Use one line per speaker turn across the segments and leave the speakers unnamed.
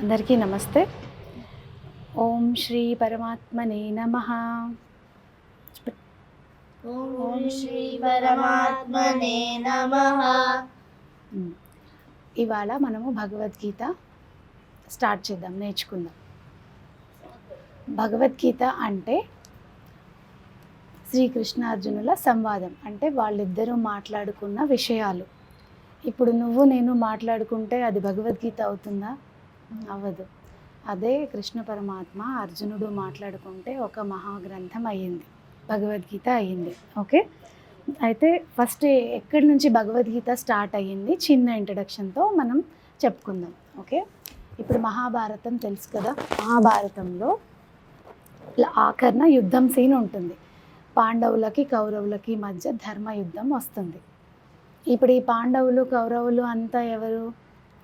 అందరికీ నమస్తే. ఓం శ్రీ పరమాత్మనే నమః.
ఓం శ్రీ పరమాత్మనే నమః.
ఇవాళ మనము భగవద్గీత స్టార్ట్ చేద్దాం, నేర్చుకుందాం. భగవద్గీత అంటే శ్రీకృష్ణార్జునుల సంవాదం, అంటే వాళ్ళిద్దరూ మాట్లాడుకున్న విషయాలు. ఇప్పుడు నువ్వు నేను మాట్లాడుకుంటే అది భగవద్గీత అవుతుందా? అవ్వదు. అదే కృష్ణ పరమాత్మ అర్జునుడు మాట్లాడుకుంటే ఒక మహాగ్రంథం అయ్యింది, భగవద్గీత అయ్యింది. ఓకే, అయితే ఫస్ట్ ఎక్కడి నుంచి భగవద్గీత స్టార్ట్ అయ్యింది చిన్న ఇంట్రడక్షన్తో మనం చెప్పుకుందాం. ఓకే, ఇప్పుడు మహాభారతం తెలుసు కదా. మహాభారతంలో ఆఖరణ యుద్ధం సీన్ ఉంటుంది. పాండవులకి కౌరవులకి మధ్య ధర్మ యుద్ధం వస్తుంది. ఇప్పుడు ఈ పాండవులు కౌరవులు అంతా ఎవరు?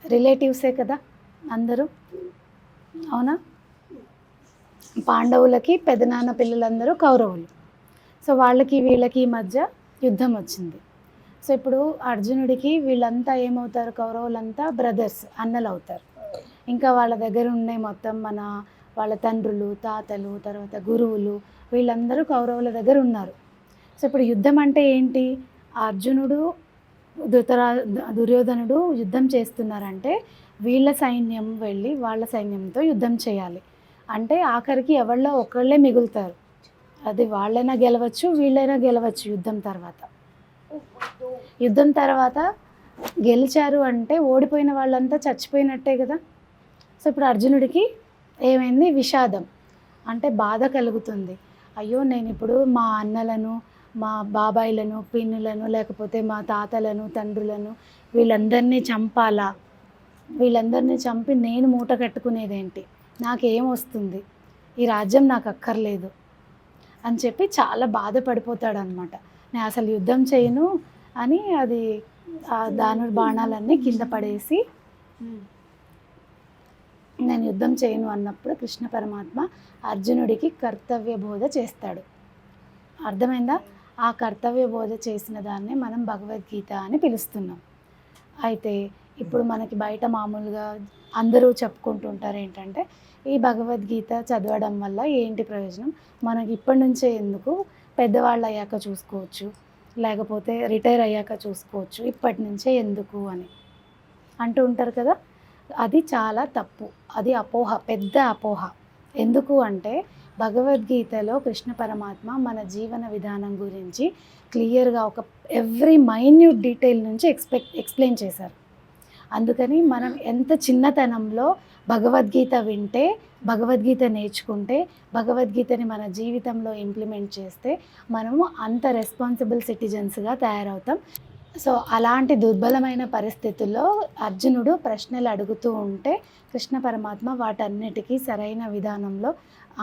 రిలేటివ్సే కదా అందరూ, అవునా? పాండవులకి పెదనాన్న పిల్లలందరూ కౌరవులు. సో వాళ్ళకి వీళ్ళకి మధ్య యుద్ధం వచ్చింది. సో ఇప్పుడు అర్జునుడికి వీళ్ళంతా ఏమవుతారు? కౌరవులంతా బ్రదర్స్, అన్నలు అవుతారు. ఇంకా వాళ్ళ దగ్గర ఉండే మొత్తం వాళ్ళ తండ్రులు, తాతలు, తర్వాత గురువులు, వీళ్ళందరూ కౌరవుల దగ్గర ఉన్నారు. సో ఇప్పుడు యుద్ధం అంటే ఏంటి? అర్జునుడు దుర్యోధనుడు యుద్ధం చేస్తున్నారంటే వీళ్ళ సైన్యం వెళ్ళి వాళ్ళ సైన్యంతో యుద్ధం చేయాలి. అంటే ఆఖరికి ఎవరిలో ఒకళ్ళే మిగులుతారు. అది వాళ్ళైనా గెలవచ్చు, వీళ్ళైనా గెలవచ్చు. యుద్ధం తర్వాత గెలిచారు అంటే ఓడిపోయిన వాళ్ళంతా చచ్చిపోయినట్టే కదా. సో ఇప్పుడు అర్జునుడికి ఏమైంది? విషాదం, అంటే బాధ కలుగుతుంది. అయ్యో, నేను ఇప్పుడు మా అన్నలను, మా బాబాయిలను, పిన్నులను, లేకపోతే మా తాతలను, తండ్రులను, వీళ్ళందరినీ చంపాలా? వీళ్ళందరినీ చంపి నేను మూట కట్టుకునేదేంటి? నాకేం వస్తుంది? ఈ రాజ్యం నాకు అక్కర్లేదు అని చెప్పి చాలా బాధపడిపోతాడు అనమాట. నేను అసలు యుద్ధం చేయను అని అది బాణాలన్నీ కింద పడేసి నేను యుద్ధం చేయను అన్నప్పుడు కృష్ణ పరమాత్మ అర్జునుడికి కర్తవ్య బోధ చేస్తాడు. అర్థమైందా? ఆ కర్తవ్య బోధ చేసిన దాన్నే మనం భగవద్గీత అని పిలుస్తున్నాం. అయితే ఇప్పుడు మనకి బయట మామూలుగా అందరూ చెప్పుకుంటుంటారు ఏంటంటే, ఈ భగవద్గీత చదవడం వల్ల ఏంటి ప్రయోజనం? మనకి ఇప్పటి నుంచే ఎందుకు? పెద్దవాళ్ళు అయ్యాక చూసుకోవచ్చు, లేకపోతే రిటైర్ అయ్యాక చూసుకోవచ్చు, ఇప్పటి నుంచే ఎందుకు అని అంటూ ఉంటారు కదా. అది చాలా తప్పు. అది అపోహ, పెద్ద అపోహ. ఎందుకు అంటే భగవద్గీతలో కృష్ణ పరమాత్మ మన జీవన విధానం గురించి క్లియర్గా ఒక ఎవ్రీ మైన్యూట్ డీటెయిల్ నుంచి ఎక్స్ప్లెయిన్ చేశారు. అందుకని మనం ఎంత చిన్నతనంలో భగవద్గీత వింటే, భగవద్గీత నేర్చుకుంటే, భగవద్గీతని మన జీవితంలో ఇంప్లిమెంట్ చేస్తే మనము అంత రెస్పాన్సిబుల్ సిటిజన్స్గా తయారవుతాం. సో అలాంటి దుర్బలమైన పరిస్థితుల్లో అర్జునుడు ప్రశ్నలు అడుగుతూ ఉంటే కృష్ణ పరమాత్మ వాటన్నిటికీ సరైన విధానంలో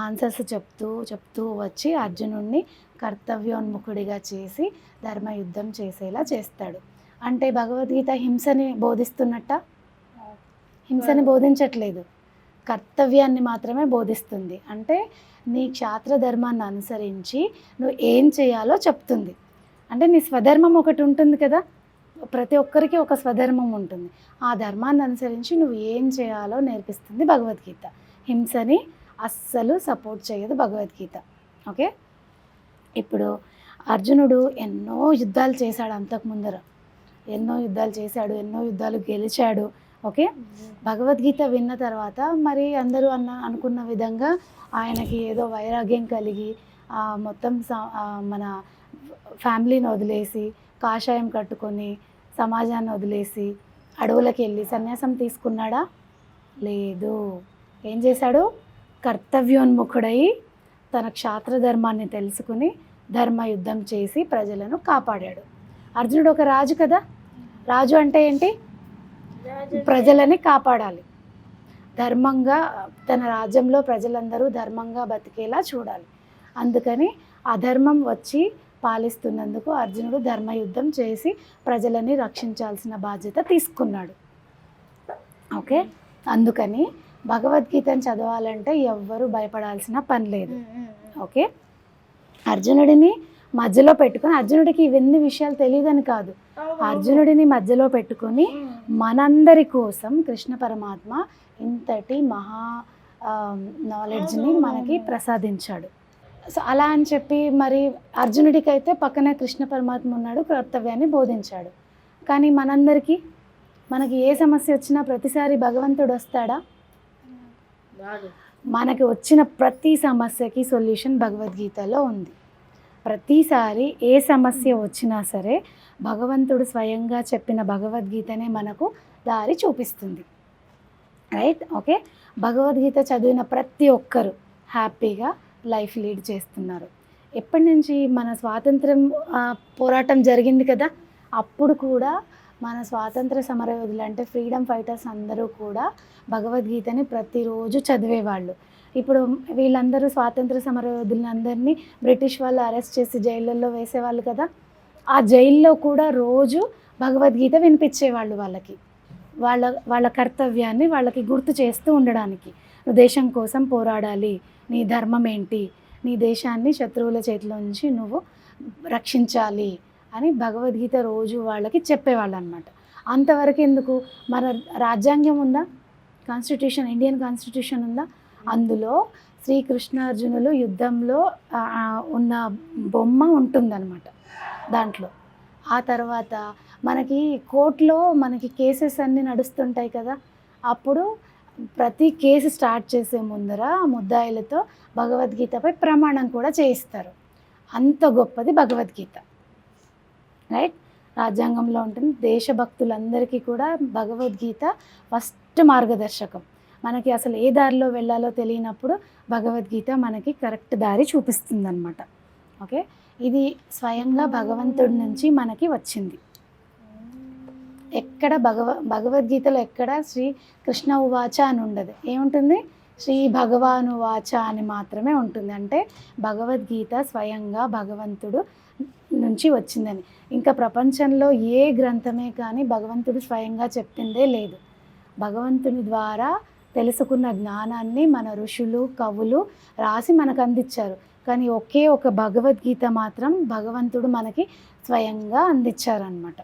ఆన్సర్స్ చెప్తూ వచ్చి అర్జునుడిని కర్తవ్యోన్ముఖుడిగా చేసి ధర్మయుద్ధం చేసేలా చేస్తాడు. అంటే భగవద్గీత హింసని బోధిస్తున్నట్ట? హింసని బోధించట్లేదు, కర్తవ్యాన్ని మాత్రమే బోధిస్తుంది. అంటే నీ క్షాత్ర ధర్మాన్ని అనుసరించి నువ్వు ఏం చేయాలో చెప్తుంది. అంటే నీ స్వధర్మం ఒకటి ఉంటుంది కదా, ప్రతి ఒక్కరికి ఒక స్వధర్మం ఉంటుంది. ఆ ధర్మాన్ని అనుసరించి నువ్వు ఏం చేయాలో నేర్పిస్తుంది భగవద్గీత. హింసని అస్సలు సపోర్ట్ చేయదు భగవద్గీత. ఓకే, ఇప్పుడు అర్జునుడు ఎన్నో యుద్ధాలు చేశాడు, అంతకు ముందర ఎన్నో యుద్ధాలు చేశాడు, ఎన్నో యుద్ధాలు గెలిచాడు. ఓకే, భగవద్గీత విన్న తర్వాత మరి అందరూ అనుకున్న విధంగా ఆయనకి ఏదో వైరాగ్యం కలిగి మొత్తం మన ఫ్యామిలీని వదిలేసి, కాషాయం కట్టుకొని, సమాజాన్ని వదిలేసి అడవులకు వెళ్ళి సన్యాసం తీసుకున్నాడా? లేదు. ఏం చేశాడు? కర్తవ్యోన్ముఖుడై తన క్షాత్ర ధర్మాన్ని తెలుసుకుని ధర్మయుద్ధం చేసి ప్రజలను కాపాడాడు. అర్జునుడు ఒక రాజు కదా. రాజు అంటే ఏంటి? ప్రజలని కాపాడాలి, ధర్మంగా, తన రాజ్యంలో ప్రజలందరూ ధర్మంగా బతికేలా చూడాలి. అందుకని అధర్మం వచ్చి పాలిస్తున్నందుకు అర్జునుడు ధర్మయుద్ధం చేసి ప్రజలని రక్షించాల్సిన బాధ్యత తీసుకున్నాడు. ఓకే, అందుకని భగవద్గీతను చదవాలంటే ఎవ్వరూ భయపడాల్సిన పని లేదు. ఓకే, అర్జునుడిని మధ్యలో పెట్టుకొని, అర్జునుడికి ఇవన్నీ విషయాలు తెలియదని కాదు, అర్జునుడిని మధ్యలో పెట్టుకొని మనందరి కోసం కృష్ణ పరమాత్మ ఇంతటి మహా నాలెడ్జ్ని మనకి ప్రసాదించాడు. సో అలా అని చెప్పి మరి అర్జునుడికి అయితే పక్కనే కృష్ణ పరమాత్మ ఉన్నాడు, కర్తవ్యాన్ని బోధించాడు. కానీ మనందరికీ మనకి ఏ సమస్య వచ్చినా ప్రతిసారి భగవంతుడు వస్తాడా? మనకి వచ్చిన ప్రతి సమస్యకి సొల్యూషన్ భగవద్గీతలో ఉంది. ప్రతిసారి ఏ సమస్య వచ్చినా సరే భగవంతుడు స్వయంగా చెప్పిన భగవద్గీతనే మనకు దారి చూపిస్తుంది. రైట్? ఓకే, భగవద్గీత చదివిన ప్రతి ఒక్కరు హ్యాపీగా లైఫ్ లీడ్ చేస్తున్నారు. ఎప్పటి నుంచి మన స్వాతంత్రం పోరాటం జరిగింది కదా, అప్పుడు కూడా మన స్వాతంత్ర సమరయోధులు అంటే ఫ్రీడమ్ ఫైటర్స్ అందరూ కూడా భగవద్గీతని ప్రతిరోజు చదివేవాళ్ళు. ఇప్పుడు వీళ్ళందరూ స్వాతంత్ర సమరయోధులందరినీ బ్రిటిష్ వాళ్ళు అరెస్ట్ చేసి జైళ్ళల్లో వేసేవాళ్ళు కదా, ఆ జైల్లో కూడా రోజు భగవద్గీత వినిపించేవాళ్ళు వాళ్ళకి, వాళ్ళ కర్తవ్యాన్ని వాళ్ళకి గుర్తు చేస్తూ ఉండడానికి. నువ్వు దేశం కోసం పోరాడాలి, నీ ధర్మం ఏంటి, నీ దేశాన్ని శత్రువుల చేతిలో నుంచి నువ్వు రక్షించాలి అని భగవద్గీత రోజు వాళ్ళకి చెప్పేవాళ్ళు అనమాట. అంతవరకు ఎందుకు? మన రాజ్యాంగం ఉందా, కాన్స్టిట్యూషన్, ఇండియన్ కాన్స్టిట్యూషన్ ఉందా, అందులో శ్రీకృష్ణార్జునులు యుద్ధంలో ఉన్న బొమ్మ ఉంటుందన్నమాట దాంట్లో. ఆ తర్వాత మనకి కోర్టులో మనకి కేసెస్ అన్నీ నడుస్తుంటాయి కదా, అప్పుడు ప్రతి కేసు స్టార్ట్ చేసే ముందర ముద్దాయిలతో భగవద్గీతపై ప్రమాణం కూడా చేయిస్తారు. అంత గొప్పది భగవద్గీత. రైట్? రాజ్యాంగంలో ఉంటుంది. దేశభక్తులందరికీ కూడా భగవద్గీత ఫస్ట్ మార్గదర్శకం. మనకి అసలు ఏ దారిలో వెళ్ళాలో తెలియనప్పుడు భగవద్గీత మనకి కరెక్ట్ దారి చూపిస్తుంది అన్నమాట. ఓకే, ఇది స్వయంగా భగవంతుడి నుంచి మనకి వచ్చింది. ఎక్కడ భగవద్గీతలో ఎక్కడ శ్రీ కృష్ణ ఉవాచ అని ఉండదు. ఏముంటుంది? శ్రీ భగవాను వాచ అని మాత్రమే ఉంటుంది. అంటే భగవద్గీత స్వయంగా భగవంతుడు నుంచి వచ్చిందని. ఇంకా ప్రపంచంలో ఏ గ్రంథమే కానీ భగవంతుడు స్వయంగా చెప్పిందే లేదు. భగవంతుని ద్వారా తెలుసుకున్న జ్ఞానాన్ని మన ఋషులు కవులు రాసి మనకు అందించారు. కానీ ఒకే ఒక భగవద్గీత మాత్రం భగవంతుడు మనకి స్వయంగా అందించారనమాట.